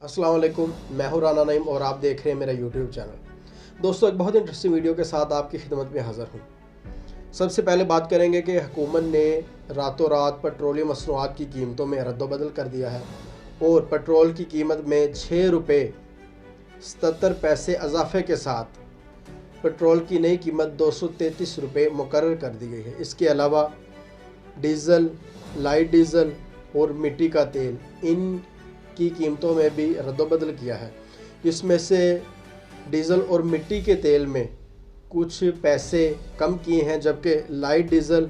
अस्सलाम वालेकुम, मैं हूं राना नईम और आप देख रहे हैं मेरा यूट्यूब चैनल। दोस्तों, एक बहुत इंटरेस्टिंग वीडियो के साथ आपकी खिदमत में हाज़िर हूं। सबसे पहले बात करेंगे कि हुकूमत ने रातों रात पेट्रोलियम मसनूआत की कीमतों में रद्द-बदल कर दिया है और पेट्रोल की कीमत में 6 रुपये 77 पैसे इजाफे के साथ पेट्रोल की नई कीमत 233 रुपये मुकर्रर कर दी गई है। इसके अलावा डीज़ल, लाइट डीज़ल और मिट्टी का तेल, इन की कीमतों में भी रद्द-बदल किया है, जिसमें से डीज़ल और मिट्टी के तेल में कुछ पैसे कम किए हैं, जबकि लाइट डीज़ल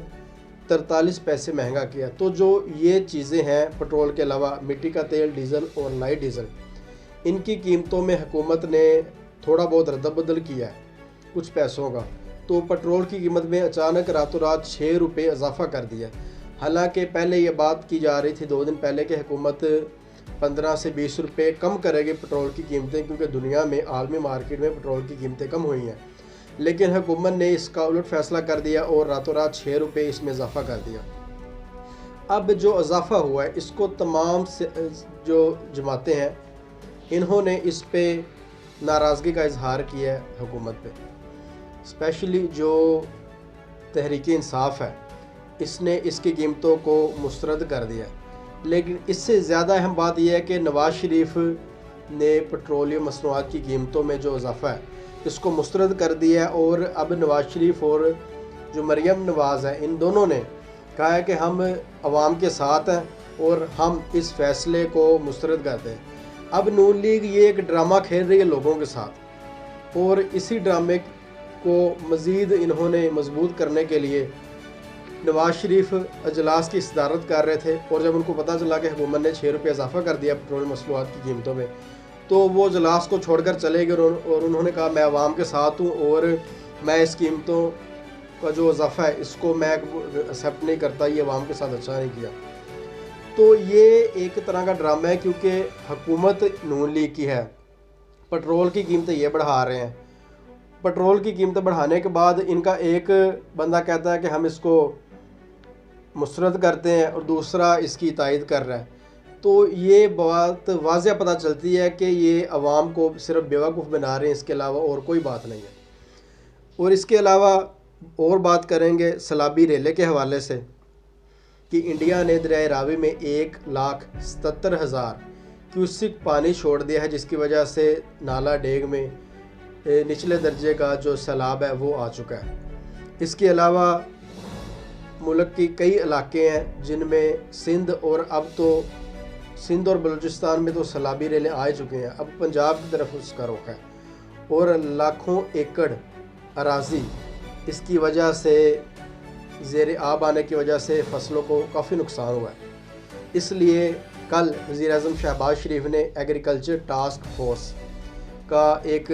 43 पैसे महंगा किया। तो जो ये चीज़ें हैं, पेट्रोल के अलावा मिट्टी का तेल, डीज़ल और लाइट डीज़ल, इनकी कीमतों में हुकूमत ने थोड़ा बहुत रद्द-बदल किया है कुछ पैसों का। तो पेट्रोल की कीमत में अचानक रातों रात 6 रुपये इजाफा कर दिया। हालांकि पहले ये बात की जा रही थी 2 दिन पहले कि हुकूमत 15 से 20 रुपये कम करेगी पेट्रोल की कीमतें, क्योंकि दुनिया में आलमी मार्केट में पेट्रोल की कीमतें कम हुई हैं। लेकिन हुकूमत ने इसका उलट फ़ैसला कर दिया और रातों रात 6 रुपये इसमें इजाफा कर दिया। अब जो इजाफा हुआ है, इसको तमाम से जो जमातें हैं, इन्होंने इस पे नाराज़गी का इजहार किया है हुकूमत पे। स्पेशली जो तहरीक इंसाफ है, इसने इसकी कीमतों को मुस्तरद कर दिया है। लेकिन इससे ज़्यादा अहम बात यह है कि नवाज़ शरीफ ने पेट्रोलियम मसनूआत की कीमतों में जो इजाफा है, इसको मुस्तरद कर दिया है। और अब नवाज़ शरीफ और जो मरियम नवाज़ है, इन दोनों ने कहा है कि हम अवाम के साथ हैं और हम इस फ़ैसले को मुस्तरद करते हैं। अब नून लीग ये एक ड्रामा खेल रही है लोगों के साथ, और इसी ड्रामे को मज़ीद इन्होंने मजबूत करने के लिए नवाज़ शरीफ अजलास की सदारत कर रहे थे। और जब उनको पता चला कि हुकूमत ने 6 रुपये इजाफा कर दिया पेट्रोल मसनूआत की कीमतों में, तो वो अजलास को छोड़कर चले गए और उन्होंने कहा मैं अवाम के साथ हूँ और मैं इस कीमतों का जो इजाफा है इसको मैं एक्सेप्ट नहीं करता, ये अवाम के साथ अच्छा नहीं किया। तो ये एक तरह का ड्रामा है, क्योंकि हुकूमत नून लीग की है, पेट्रोल की कीमतें ये बढ़ा रहे हैं। पेट्रोल की कीमतें बढ़ाने के बाद इनका एक बंदा कहता है कि हम इसको मुस्तरद करते हैं और दूसरा इसकी तायद कर रहा है। तो ये बात वाज़ह पता चलती है कि ये अवाम को सिर्फ बेवकूफ़ बना रहे हैं, इसके अलावा और कोई बात नहीं है। और इसके अलावा और बात करेंगे सैलाबी रेले के हवाले से कि इंडिया ने दरियाए रावी में 1,77,000 क्यूसिक पानी छोड़ दिया है, जिसकी वजह से नाला डेग में निचले दर्जे का जो सैलाब है वो आ चुका है। इसके अलावा मुल्क की कई इलाके हैं जिनमें सिंध और बलूचिस्तान में तो सैलाबी रेलें आ चुके हैं। अब पंजाब की तरफ उसका रुख है और लाखों एकड़ अराजी इसकी वजह से ज़ेर आब आने की वजह से फसलों को काफ़ी नुकसान हुआ है। इसलिए कल वज़ीर-ए-आज़म शहबाज शरीफ ने एग्रीकल्चर टास्क फोर्स का एक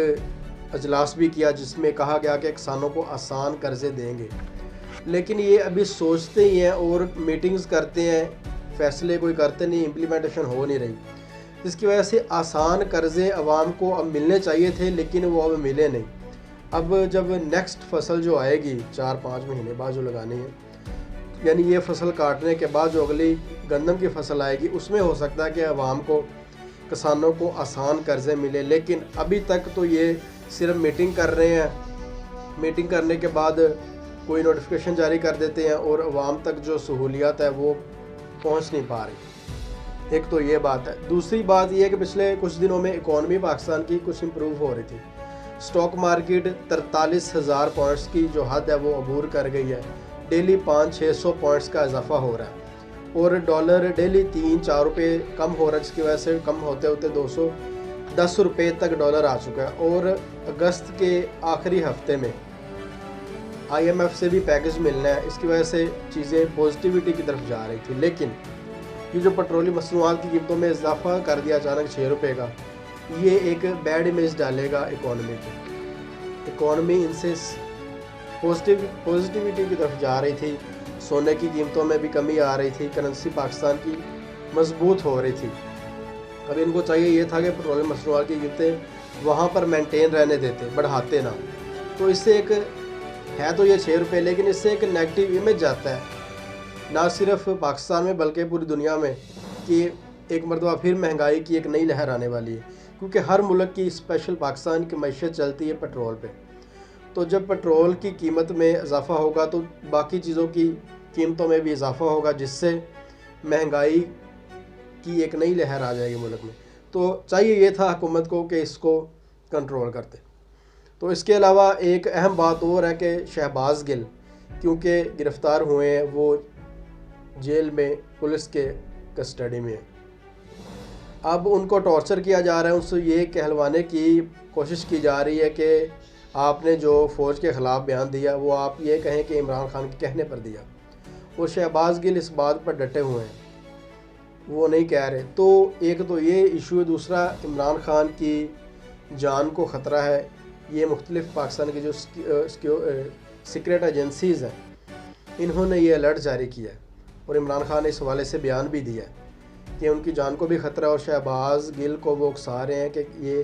अजलास भी किया, जिसमें कहा गया कि किसानों को आसान कर्ज़े देंगे। लेकिन ये अभी सोचते ही हैं और मीटिंग्स करते हैं, फ़ैसले कोई करते नहीं, इम्प्लीमेंटेशन हो नहीं रही। इसकी वजह से आसान कर्ज़े अवाम को अब मिलने चाहिए थे, लेकिन वो अब मिले नहीं। अब जब नेक्स्ट फसल जो आएगी 4-5 महीने बाद जो लगानी है, यानी ये फसल काटने के बाद जो अगली गंदम की फसल आएगी, उसमें हो सकता है कि अवाम को, किसानों को आसान कर्ज़े मिले। लेकिन अभी तक तो ये सिर्फ मीटिंग कर रहे हैं, मीटिंग करने के बाद कोई नोटिफिकेशन जारी कर देते हैं और अवाम तक जो सहूलियात है वो पहुंच नहीं पा रही। एक तो ये बात है। दूसरी बात ये है कि पिछले कुछ दिनों में इकॉनमी पाकिस्तान की कुछ इम्प्रूव हो रही थी। स्टॉक मार्केट 43,000 पॉइंट्स की जो हद है वो अबूर कर गई है। डेली 500-600 पॉइंट्स का इजाफा हो रहा है और डॉलर डेली 3-4 रुपये कम हो रहा है, जिसकी वजह से कम होते होते 210 रुपये तक डॉलर आ चुका है। और अगस्त के आखिरी हफ्ते में IMF से भी पैकेज मिलना है, इसकी वजह से चीज़ें पॉजिटिविटी की तरफ जा रही थी। लेकिन ये जो पेट्रोलियम मसनूआत की कीमतों में इजाफा कर दिया अचानक 6 रुपये का, ये एक बैड इमेज डालेगा इकॉनमी को। इकॉनमी इनसे पॉजिटिविटी की तरफ जा रही थी, सोने की कीमतों में भी कमी आ रही थी, करेंसी पाकिस्तान की मजबूत हो रही थी। अब इनको चाहिए ये था कि पेट्रोलियम मसनूआत की कीमतें वहाँ पर मेंटेन रहने देते, बढ़ाते ना। तो इससे एक है तो ये 6 रुपये, लेकिन इससे एक नेगेटिव इमेज जाता है ना सिर्फ पाकिस्तान में बल्कि पूरी दुनिया में कि एक मरतबा फिर महंगाई की एक नई लहर आने वाली है, क्योंकि हर मुल्क की स्पेशल पाकिस्तान की मईशत चलती है पेट्रोल पे। तो जब पेट्रोल की कीमत में इजाफ़ा होगा तो बाकी चीज़ों की कीमतों में भी इजाफ़ा होगा, जिससे महंगाई की एक नई लहर आ जाएगी मुल्क में। तो चाहिए ये था हुकूमत को कि इसको कंट्रोल करते। तो इसके अलावा एक अहम बात और है कि शहबाज गिल क्योंकि गिरफ़्तार हुए हैं, वो जेल में पुलिस के कस्टडी में है। अब उनको टॉर्चर किया जा रहा है, उनसे ये कहलवाने की कोशिश की जा रही है कि आपने जो फ़ौज के ख़िलाफ़ बयान दिया वो आप ये कहें कि इमरान खान के कहने पर दिया। वो शहबाज गिल इस बात पर डटे हुए हैं, वो नहीं कह रहे। तो एक तो ये इशू है, दूसरा इमरान खान की जान को ख़तरा है। ये मुख्तलिफ़ पाकिस्तान की जो सीक्रेट एजेंसीज़ हैं, इन्होंने ये अलर्ट जारी किया है और इमरान खान ने इस हवाले से बयान भी दिया है कि उनकी जान को भी ख़तरा है और शहबाज गिल को वो उकसा रहे हैं कि ये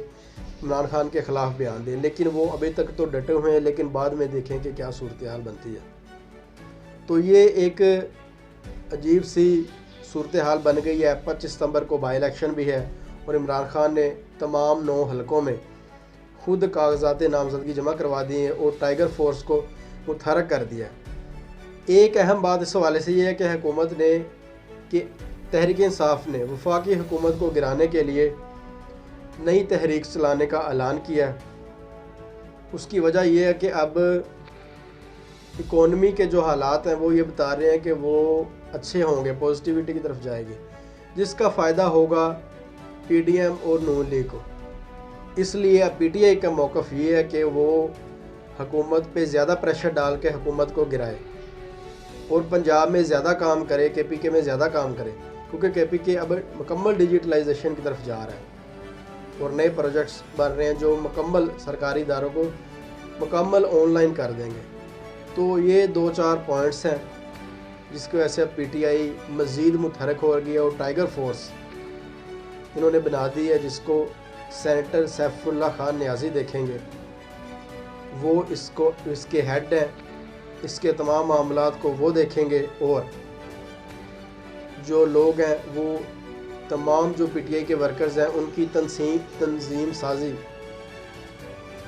इमरान खान के ख़िलाफ़ बयान दें। लेकिन वो अभी तक तो डटे हुए हैं, लेकिन बाद में देखें कि क्या सूरत हाल बनती है। तो ये एक अजीब सी सूरत हाल बन गई है। 25 सितंबर को बाई इलेक्शन भी है और इमरान खान ने तमाम 9 हलकों में खुद कागजात नामजदगी जमा करवा दिए हैं और टाइगर फोर्स को मुतहरक कर दिया है। एक अहम बात इस हवाले से ये है कि हुकूमत ने कि तहरीक इंसाफ ने वफाकी हुकूमत को गिराने के लिए नई तहरीक चलाने का ऐलान किया है। उसकी वजह यह है कि अब इकोनॉमी के जो हालात हैं वो ये बता रहे हैं कि वो अच्छे होंगे, पॉजिटिविटी की तरफ जाएगी, जिसका फ़ायदा होगा PDM और नून लीग को। इसलिए अब PTI का मौक़िफ़ ये है कि वो हुकूमत पे ज़्यादा प्रेशर डाल के हुकूमत को गिराए और पंजाब में ज़्यादा काम करे, KPK में ज़्यादा काम करे, क्योंकि KPK अब मुकम्मल डिजिटलाइजेशन की तरफ जा रहा है और नए प्रोजेक्ट्स बन रहे हैं जो मुकम्मल सरकारी इदारों को मुकम्मल ऑनलाइन कर देंगे। तो ये 2-4 पॉइंट्स हैं जिसकी वजह से अब PTI मज़ीद मुतहरक हो गई है और टाइगर फोर्स इन्होंने बना दी है, जिसको सेनेटर सैफुल्ला खान नियाज़ी देखेंगे। वो इसके हेड हैं, इसके तमाम मामलात को वो देखेंगे और जो लोग हैं वो तमाम जो PTI के वर्कर्स हैं उनकी तंजीम साजी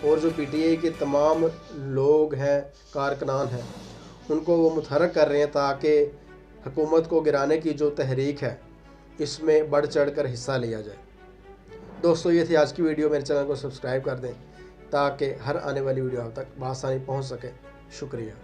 और जो PTI के तमाम लोग हैं, कारकुनान हैं, उनको वो मुतहरक कर रहे हैं ताकि हुकूमत को गिराने की जो तहरीक है इसमें बढ़ चढ़ कर हिस्सा लिया जाए। दोस्तों, ये थी आज की वीडियो। मेरे चैनल को सब्सक्राइब कर दें ताकि हर आने वाली वीडियो आप तक बआसानी पहुंच सके। शुक्रिया।